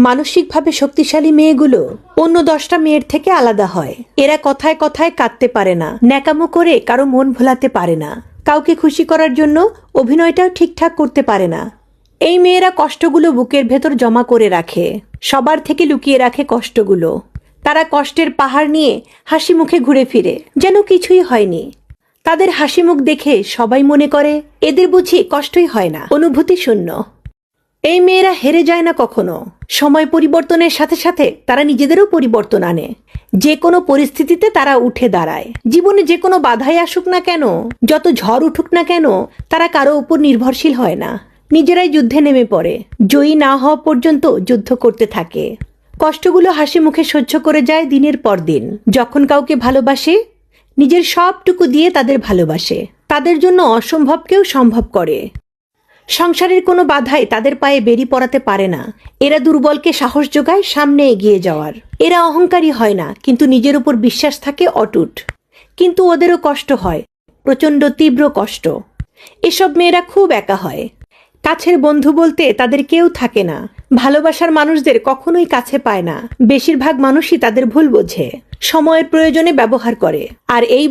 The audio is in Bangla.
মানসিকভাবে শক্তিশালী মেয়েগুলো অন্য 10টা মেয়ের থেকে আলাদা হয়। এরা কথায় কথায় কাঁদতে পারে না, ন্যাকামো করে কারো মন ভোলাতে পারে না, কাউকে খুশি করার জন্য অভিনয়টাও ঠিকঠাক করতে পারে না। এই মেয়েরা কষ্টগুলো বুকের ভেতর জমা করে রাখে, সবার থেকে লুকিয়ে রাখে কষ্টগুলো। তারা কষ্টের পাহাড় নিয়ে হাসি মুখে ঘুরে ফিরে, যেন কিছুই হয়নি। তাদের হাসি মুখ দেখে সবাই মনে করে এদের বুঝি কষ্টই হয় না, অনুভূতি শূন্য। এই মেয়েরা হেরে যায় না কখনো। সময় পরিবর্তনের সাথে সাথে তারা নিজেদেরও পরিবর্তন আনে। যে কোনো পরিস্থিতিতে তারা উঠে দাঁড়ায়। জীবনে যে কোনো বাধাই আসুক না কেন, যত ঝড় উঠুক না কেন, তারা কারো উপর নির্ভরশীল হয় না, নিজেরাই যুদ্ধে নেমে পড়ে। জয়ী না হওয়া পর্যন্ত যুদ্ধ করতে থাকে। কষ্টগুলো হাসি মুখে সহ্য করে যায় দিনের পর দিন। যখন কাউকে ভালোবাসে, নিজের সবটুকু দিয়ে তাদের ভালোবাসে, তাদের জন্য অসম্ভবকেও সম্ভব করে। সংসারের কোনো বাধাই তাদের পায়ে বেরি পড়াতে পারে না। এরা দুর্বলকে সাহস যোগায় সামনে এগিয়ে যাওয়ার। এরা অহংকারী হয় না, কিন্তু নিজের উপর বিশ্বাস থাকে অটুট। কিন্তু ওদেরও কষ্ট হয়, প্রচণ্ড তীব্র কষ্ট। এসব মেয়েরা খুব একা হয়। কাছের বন্ধু বলতে তাদের কেউ থাকে না। ভালোবাসার মানুষদের কখনোই কাছে পায় না। বেশিরভাগ মানুষই তাদের ভুল বোঝে, সময়ের প্রয়োজনে ব্যবহার করে। আর এই